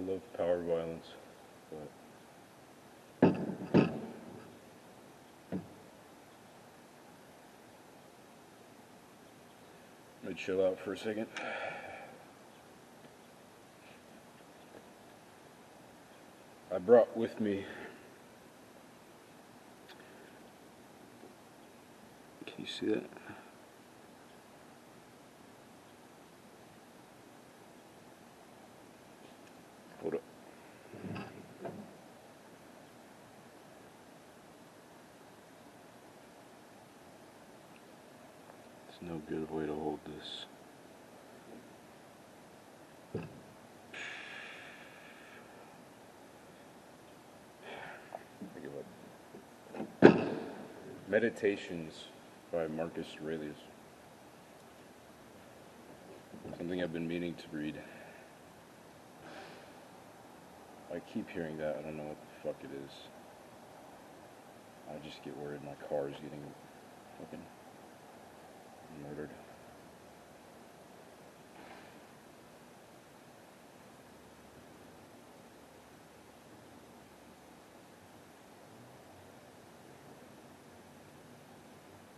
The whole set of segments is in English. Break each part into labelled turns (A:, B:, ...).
A: love power violence, but let me chill out for a second. I brought with me, can you see that? Hold up. It's no good way to hold this. I give up. Meditations by Marcus Aurelius. Something I've been meaning to read. I keep hearing that. I don't know what the fuck it is. I just get worried my car is getting fucking murdered.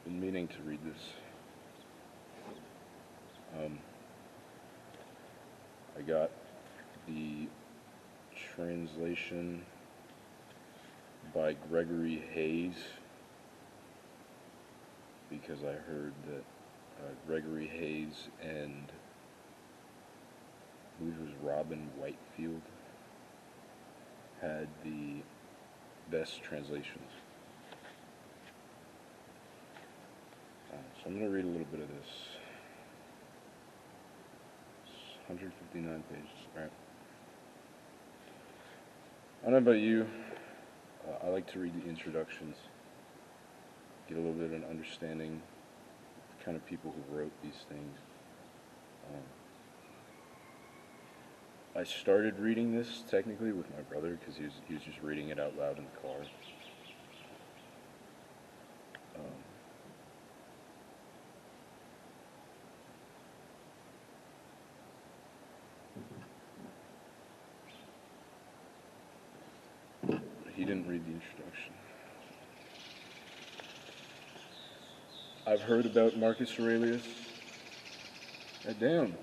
A: Been meaning to read this. I got the translation by Gregory Hayes because I heard that Gregory Hayes and I believe it was Robin Whitefield had the best translations. So I'm going to read a little bit of this. It's 159 pages. All right. I don't know about you. I like to read the introductions, get a little bit of an understanding of the kind of people who wrote these things. I started reading this technically with my brother because he was just reading it out loud in the car. He didn't read the introduction. I've heard about Marcus Aurelius. Damn.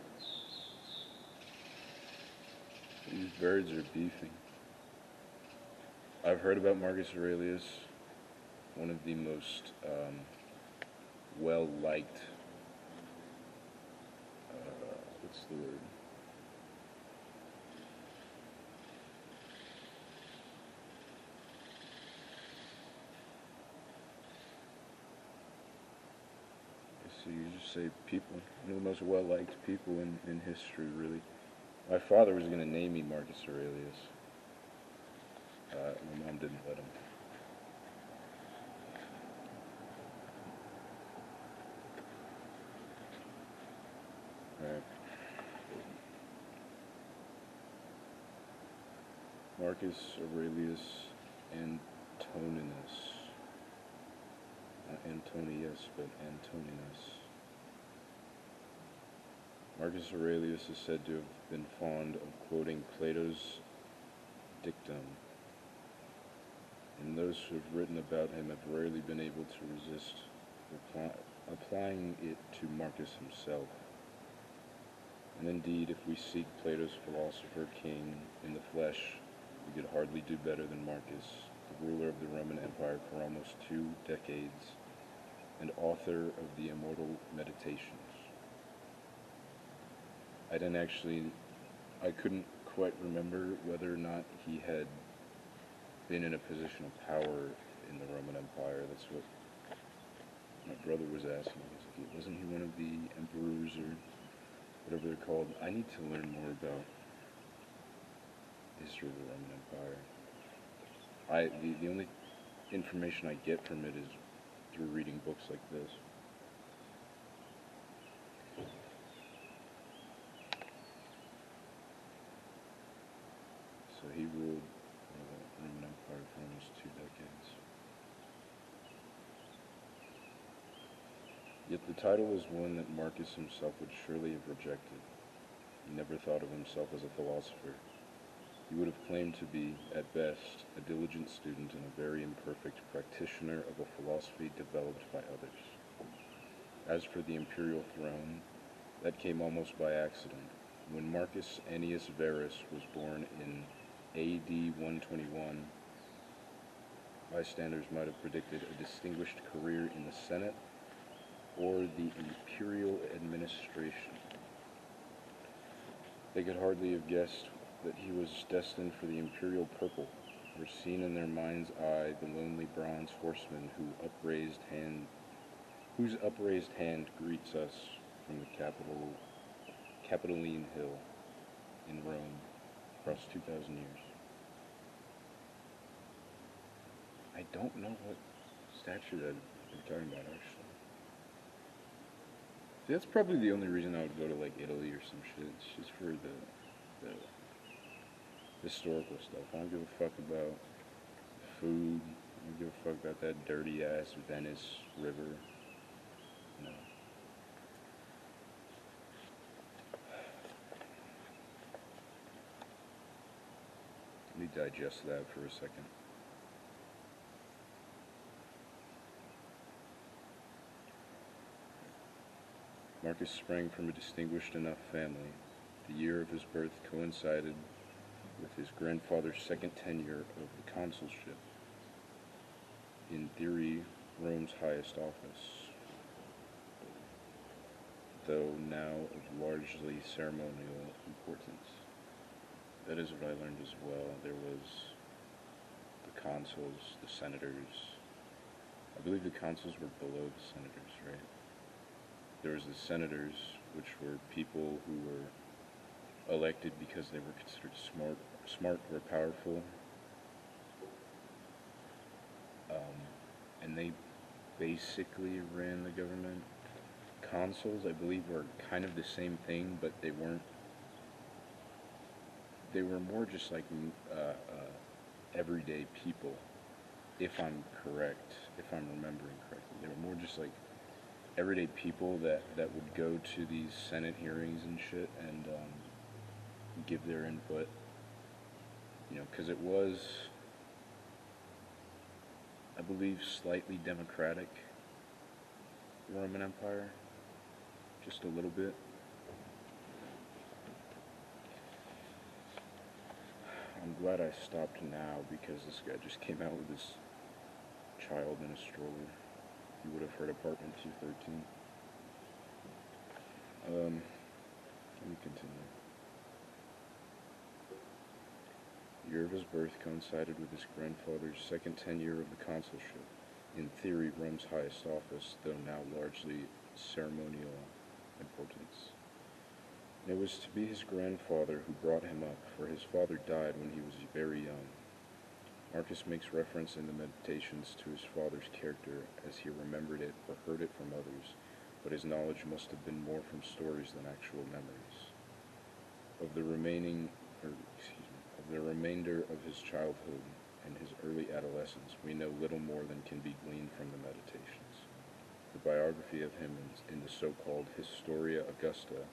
A: These birds are beefing. I've heard about Marcus Aurelius, one of the most well-liked, what's the word? So you just say people, one of the most well-liked people in history, really. My father was going to name me Marcus Aurelius. My mom didn't let him. Alright. Marcus Aurelius Antoninus. Not Antonius, but Antoninus. Marcus Aurelius is said to have been fond of quoting Plato's dictum, and those who have written about him have rarely been able to resist applying it to Marcus himself. And indeed, if we seek Plato's philosopher king in the flesh, we could hardly do better than Marcus, the ruler of the Roman Empire for almost 2 decades, and author of the immortal Meditations. I couldn't quite remember whether or not he had been in a position of power in the Roman Empire. That's what my brother was asking. He was like, wasn't he one of the emperors or whatever they're called? I need to learn more about the history of the Roman Empire. The only information I get from it is through reading books like this. So he ruled the Roman Empire for almost 2 decades. Yet the title is one that Marcus himself would surely have rejected. He never thought of himself as a philosopher. He would have claimed to be, at best, a diligent student and a very imperfect practitioner of a philosophy developed by others. As for the imperial throne, that came almost by accident. When Marcus Annius Verus was born in AD 121, bystanders might have predicted a distinguished career in the Senate or the imperial administration. They could hardly have guessed that he was destined for the imperial purple, or seen in their mind's eye the lonely bronze horseman whose upraised hand greets us from the Capitoline Hill in Rome across 2,000 years. I don't know what statue that they're talking about, actually. See, that's probably the only reason I would go to, like, Italy or some shit. It's just for the historical stuff. I don't give a fuck about food. I don't give a fuck about that dirty-ass Venice river. No. Let me digest that for a second. Marcus sprang from a distinguished enough family. The year of his birth coincided with his grandfather's second tenure of the consulship, in theory, Rome's highest office, though now of largely ceremonial importance. That is what I learned as well. There was the consuls, the senators. I believe the consuls were below the senators, right? There was the senators, which were people who were elected because they were considered smart or powerful. And they basically ran the government. Consuls, I believe, were kind of the same thing, but they weren't. They were more just like everyday people, if I'm correct, if I'm remembering correctly. They were more just like everyday people that would go to these Senate hearings and shit and give their input. You know, because it was, I believe, slightly democratic, Roman Empire, just a little bit. I'm glad I stopped now because this guy just came out with this child in a stroller. You would have heard apartment 213. Let me continue. The year of his birth coincided with his grandfather's second tenure of the consulship, in theory Rome's highest office, though now largely ceremonial importance. It was to be his grandfather who brought him up, for his father died when he was very young. Marcus makes reference in the Meditations to his father's character as he remembered it or heard it from others, but his knowledge must have been more from stories than actual memories. Of the remainder of his childhood and his early adolescence, we know little more than can be gleaned from the Meditations. The biography of him in the so-called Historia Augusta,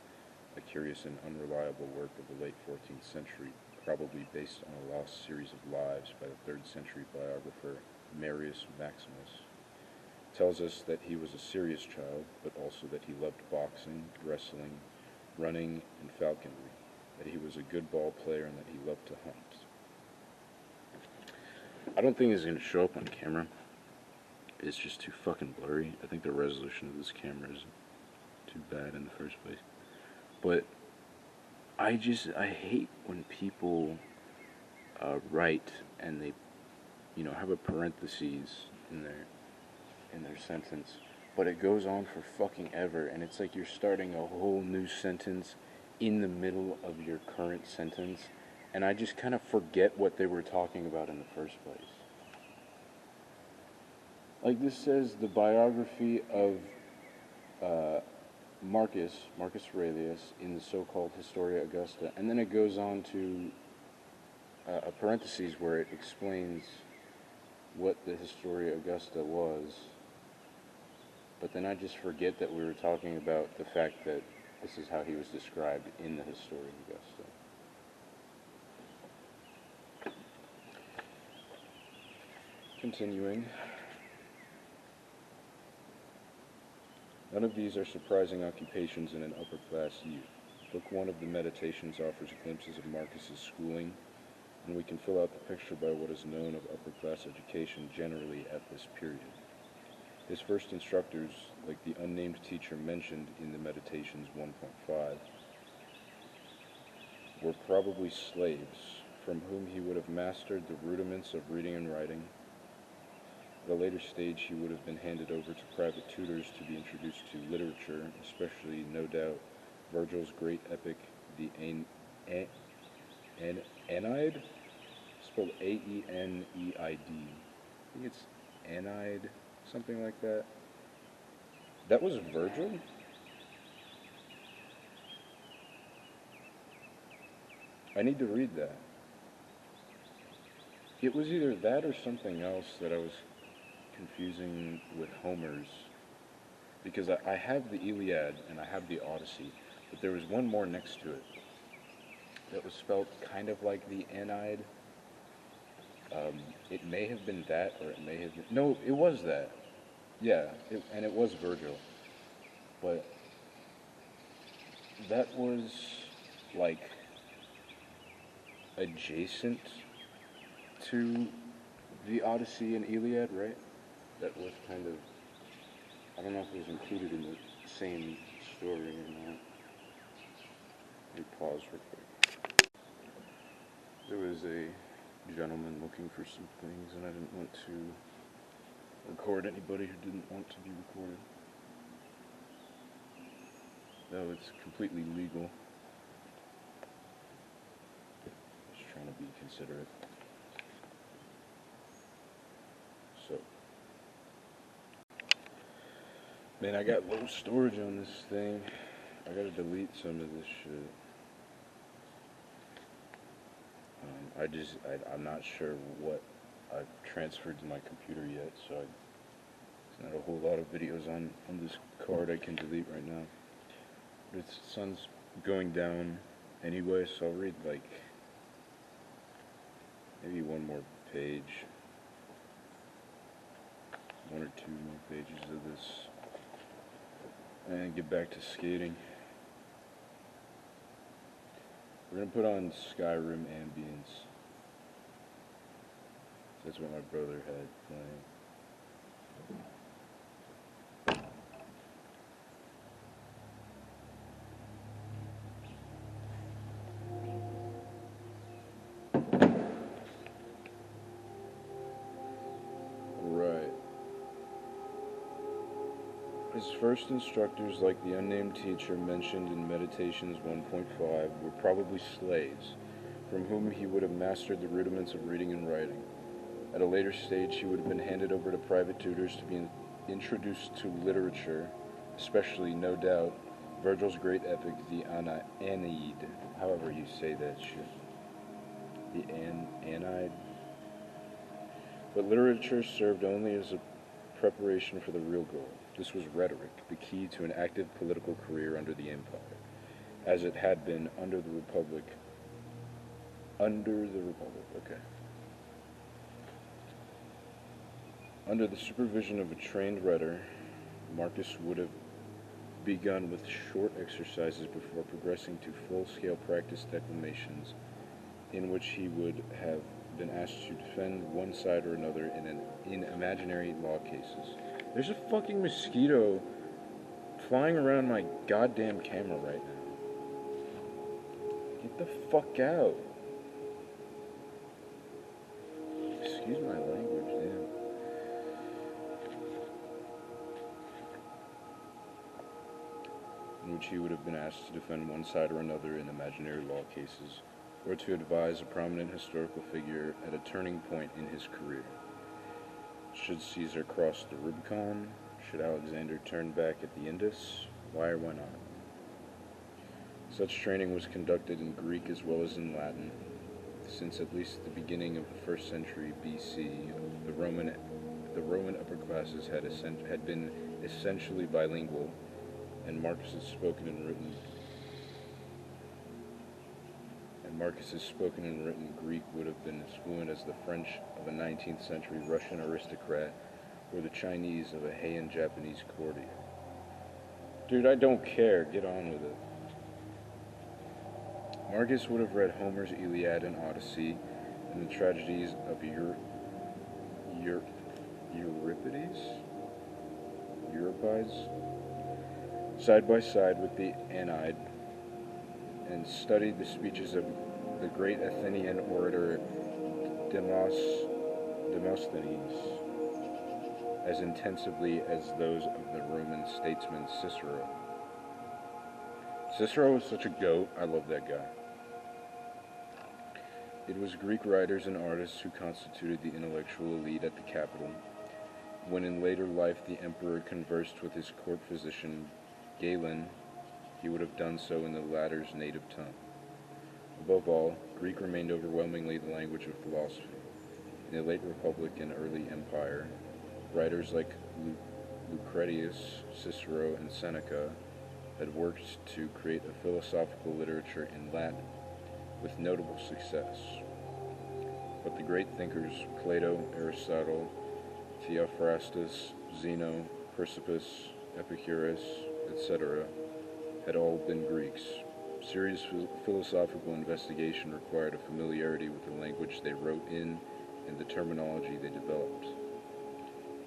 A: a curious and unreliable work of the late 14th century, probably based on a lost series of lives by the 3rd century biographer Marius Maximus, tells us that he was a serious child, but also that he loved boxing, wrestling, running, and falconry, that he was a good ball player, and that he loved to hunt. I don't think it's going to show up on camera. It's just too fucking blurry. I think the resolution of this camera is too bad in the first place. But I hate when people write and they, have a parentheses in their sentence, but it goes on for fucking ever, and it's like you're starting a whole new sentence in the middle of your current sentence, and I just kind of forget what they were talking about in the first place. Like this says the biography of Marcus Aurelius in the so-called Historia Augusta, and then it goes on to a parenthesis where it explains what the Historia Augusta was, but then I just forget that we were talking about the fact that this is how he was described in the Historia Augusta. Continuing. None of these are surprising occupations in an upper-class youth. Book 1 of the Meditations offers glimpses of Marcus's schooling, and we can fill out the picture by what is known of upper-class education generally at this period. His first instructors, like the unnamed teacher mentioned in the Meditations 1.5, were probably slaves, from whom he would have mastered the rudiments of reading and writing. At a later stage, he would have been handed over to private tutors to be introduced to literature, especially, no doubt, Virgil's great epic, the Aeneid, spelled Aeneid. I think it's Aeneid, something like that. That was Virgil? I need to read that. It was either that or something else that I was confusing with Homer's, because I have the Iliad and I have the Odyssey, but there was one more next to it that was spelled kind of like the Aeneid. It may have been that, or it may have been... No, it was that. Yeah, and it was Virgil. But that was, like, adjacent to the Odyssey and Iliad, right? That was kind of... I don't know if it was included in the same story or not. Let me pause real quick. There was a gentleman looking for some things, and I didn't want to record anybody who didn't want to be recorded. Though it's completely legal. Just trying to be considerate. So, man, I got low storage on this thing. I gotta delete some of this shit. I'm not sure what I've transferred to my computer yet, so there's not a whole lot of videos on this card I can delete right now. But the sun's going down anyway, so I'll read like maybe one more page, one or two more pages of this, and get back to skating. We're gonna put on Skyrim ambience. That's what my brother had playing. Right. His first instructors, like the unnamed teacher mentioned in Meditations 1.5, were probably slaves, from whom he would have mastered the rudiments of reading and writing. At a later stage, he would have been handed over to private tutors to be introduced to literature, especially, no doubt, Virgil's great epic, the Aeneid, however you say that shit. The Aeneid. But literature served only as a preparation for the real goal. This was rhetoric, the key to an active political career under the Empire, as it had been under the Republic. Okay. Under the supervision of a trained rhetor, Marcus would have begun with short exercises before progressing to full-scale practice declamations, in which he would have been asked to defend one side or another in imaginary law cases. There's a fucking mosquito flying around my goddamn camera right now. Get the fuck out. Excuse my language, damn. In which he would have been asked to defend one side or another in imaginary law cases, or to advise a prominent historical figure at a turning point in his career. Should Caesar cross the Rubicon? Should Alexander turn back at the Indus? Why or why not? Such training was conducted in Greek as well as in Latin. Since at least the beginning of the 1st century BC, the Roman upper classes had been essentially bilingual, and Marcus had spoken and written and Marcus's spoken and written Greek would have been as fluent as the French of a 19th century Russian aristocrat or the Chinese of a Heian Japanese courtier. Dude, I don't care. Get on with it. Marcus would have read Homer's Iliad and Odyssey and the tragedies of Euripides, side by side with the Aeneid, and studied the speeches of the great Athenian orator Demosthenes as intensively as those of the Roman statesman Cicero. Cicero was such a goat. I love that guy. It was Greek writers and artists who constituted the intellectual elite at the capital. When in later life the emperor conversed with his court physician, Galen, he would have done so in the latter's native tongue. Above all, Greek remained overwhelmingly the language of philosophy. In the late Republic and early Empire, writers like Lucretius, Cicero, and Seneca had worked to create a philosophical literature in Latin, with notable success. But the great thinkers Plato, Aristotle, Theophrastus, Zeno, Chrysippus, Epicurus, etc., had all been Greeks. Serious philosophical investigation required a familiarity with the language they wrote in and the terminology they developed.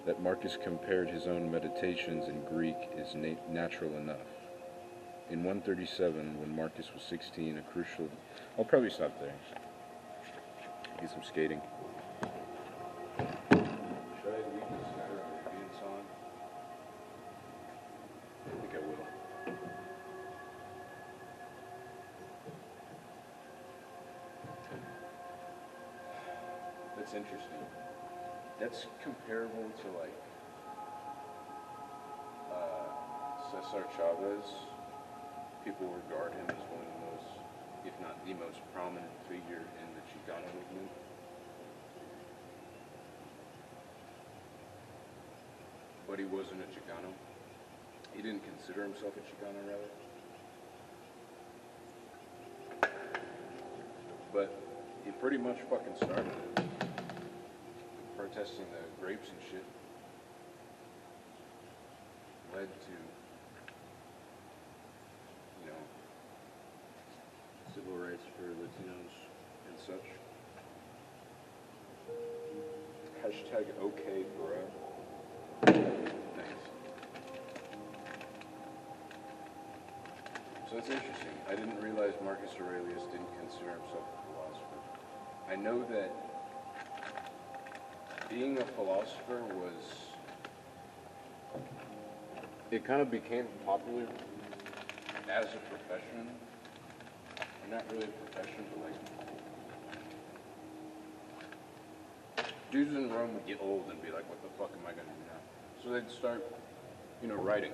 A: That Marcus compared his own meditations in Greek is natural enough. In 137, when Marcus was 16, a crucial... I'll probably stop there. Get some skating. Should I leave this ingredients on? I think I will. That's interesting. That's comparable to like Cesar Chavez. People regard him as one of the most, if not the most prominent figure in the Chicano movement. But he wasn't a Chicano. He didn't consider himself a Chicano, rather. But he pretty much fucking started it. Protesting the grapes and shit led to, you know, civil rights for Latinos and such. Hashtag okay, bruh. Thanks. So it's interesting. I didn't realize Marcus Aurelius didn't consider himself a philosopher. I know that being a philosopher it kind of became popular as a profession. Or not really a profession, but like, dudes in Rome would get old and be like, what the fuck am I gonna do now? So they'd start, writing.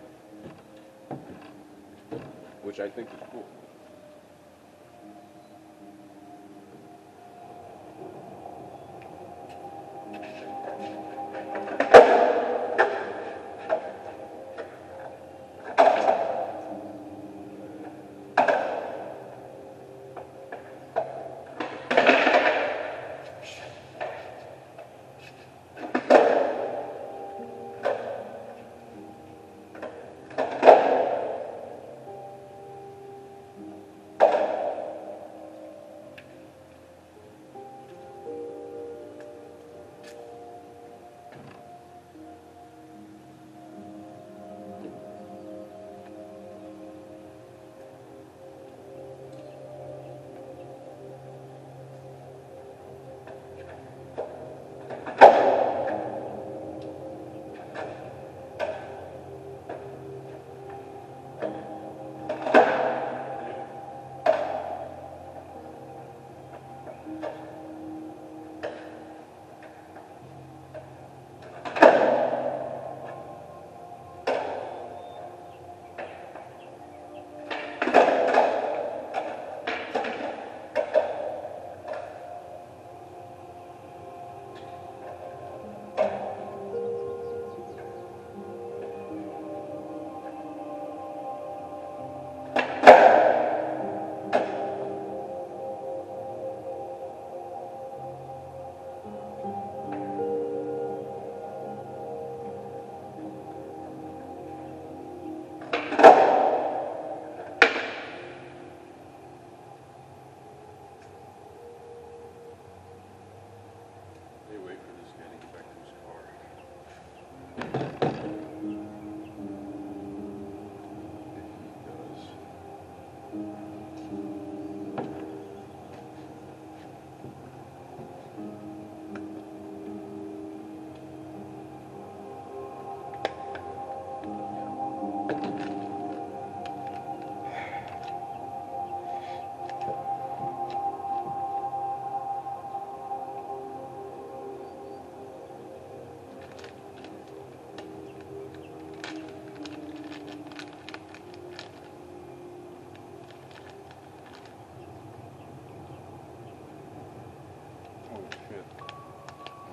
A: Which I think is cool.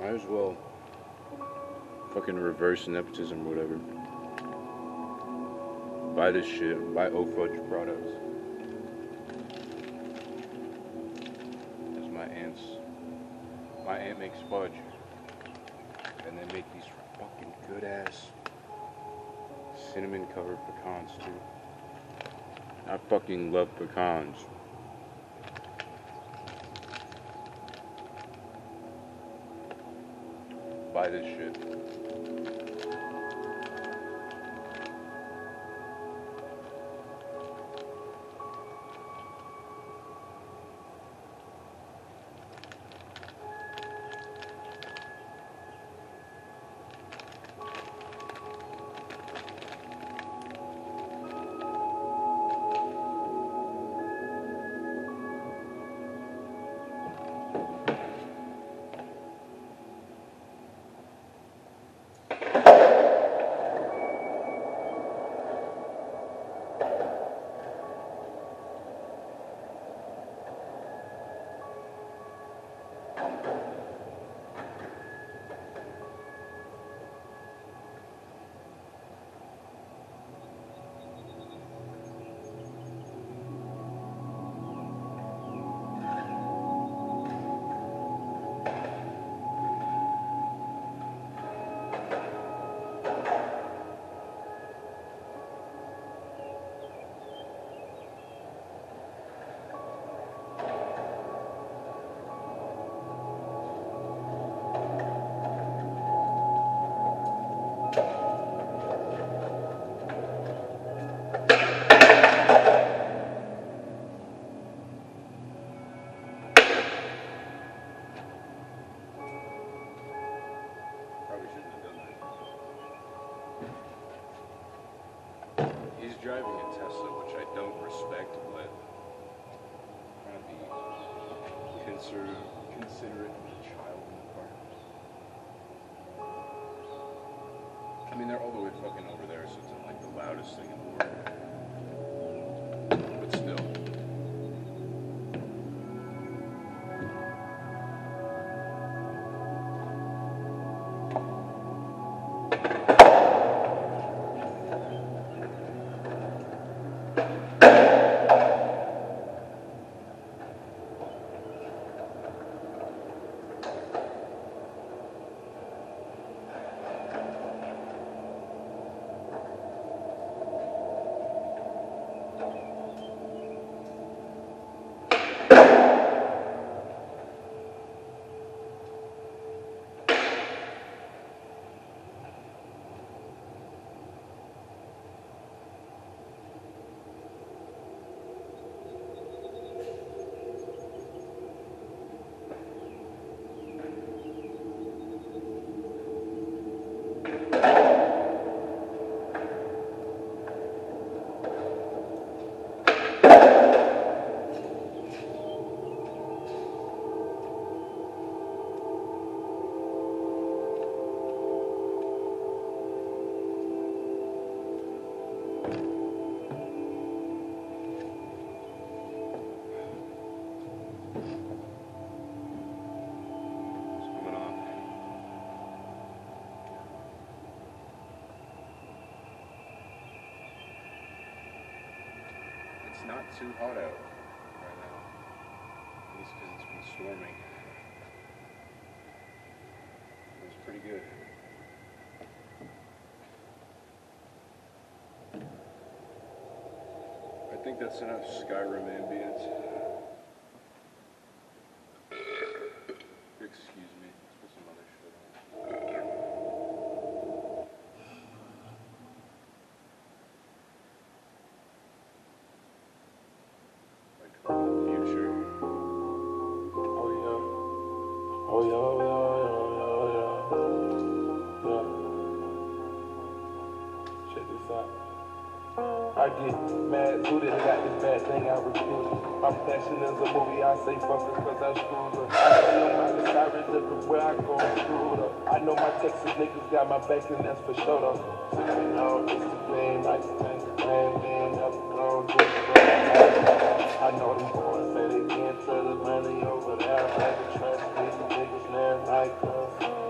A: Might as well fucking reverse nepotism or whatever. Buy this shit. Buy O'Fudge products. As my aunt makes fudge. And they make these fucking good ass cinnamon covered pecans too. I fucking love pecans. Buy this shit. He's driving a Tesla, which I don't respect, but I'm trying to be considerate of the child in the car. I mean, they're all the way fucking over there, so it's not like the loudest thing in the world. But still. It's not too hot out right now, at least because it's been storming. It was pretty good. I think that's enough Skyrim ambience. Excuse me, let's put some other shit on. Future.
B: Oh yeah. Oh yeah, yeah. Check this out. I get mad zooted, I got this bad thing I recruited. My passion is a movie, I say fuck it cause I screwed her. I stay on my Osiris everywhere I go, I'm screwed up. I know my Texas niggas got my back and that's for sure though. Sipping on Instagram, like the tank, man, have to go do it. I know them boys say they can't tell the money over there. Like the trash, these niggas now like us.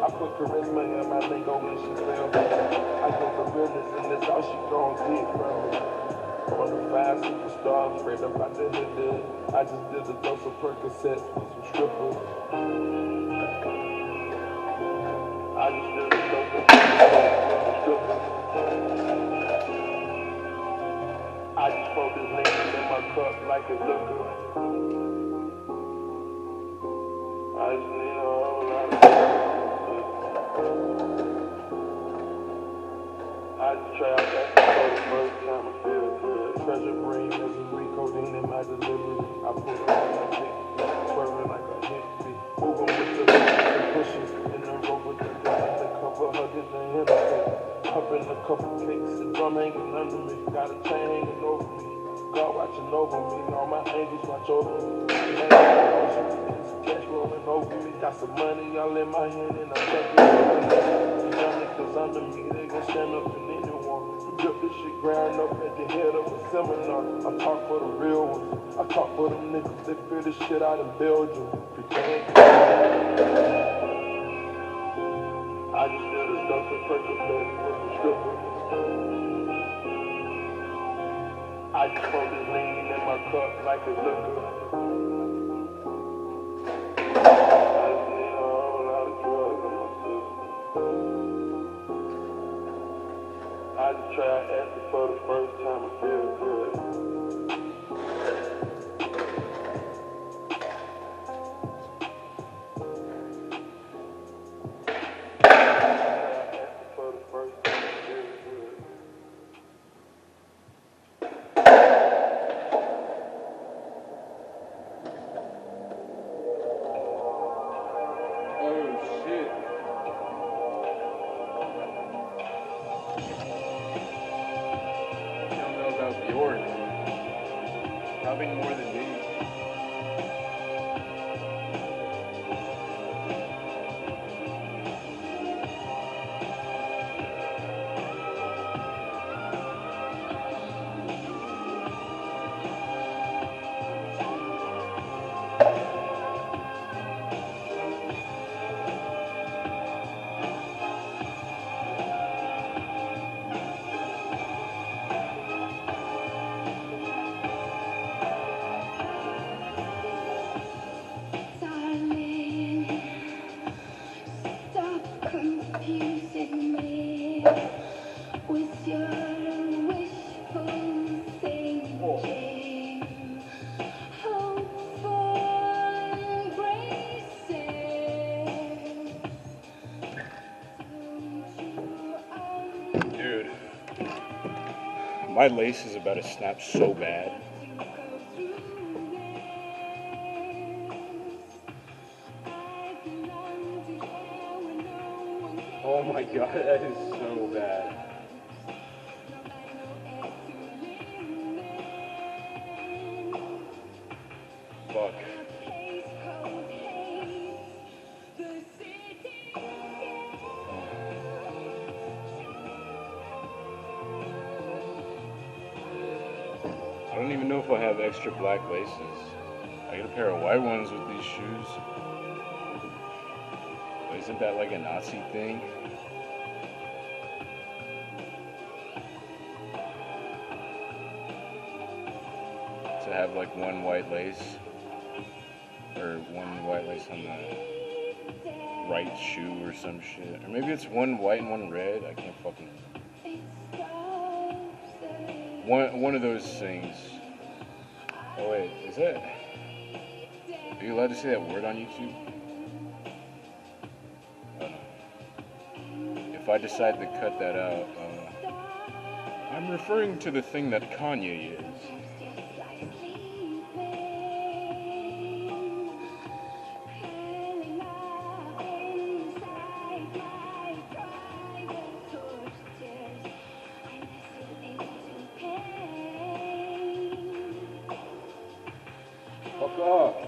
B: and that's all she gon' get from me. On the fine superstar, straight up out the hood. I just did a dose of Percocets with some strippers. I just did a dose of Percocets with some strippers. I just pour this lean in my cup like a liquor. I just need a whole lot of I just try out that for the first time, I feel good. Treasure brain, misery, codeine in my delivery. I put it on my dick, swerving like a hippie. Moving with the pushes in the road with the gun undercover, hugging the Hennessy. Humping a couple cakes, the drum hanging under me. Got a chain hanging over me. God watching over me, all my angels watch over me. Cash rolling over me, got some money all in my hand and I'm checking it. Young niggas under me, they gon' stand up in anyone. Drip this shit grind up at the head of a seminar. I talk for the real ones, I talk for them niggas that feel this shit out in Belgium. I just did a dose of Percocets with some strippers. I just pour this lean in my cup like a liquor. I just need a whole lot of drugs in my system. I just try acid for the first time, I feel good.
A: Probably more than me.
C: With your wishful thinking, hopeful embraces.
A: Dude, my lace is about to snap so bad. Oh my god, that is so bad. Fuck. I don't even know if I have extra black laces. I got a pair of white ones with these shoes. But isn't that like a Nazi thing? To have like one white lace, or one white lace on the right shoe or some shit. Or maybe it's one white and one red. I can't fucking... One of those things. Oh wait, is that... Are you allowed to say that word on YouTube? If I decide to cut that out, I'm referring to the thing that Kanye is. Fuck off.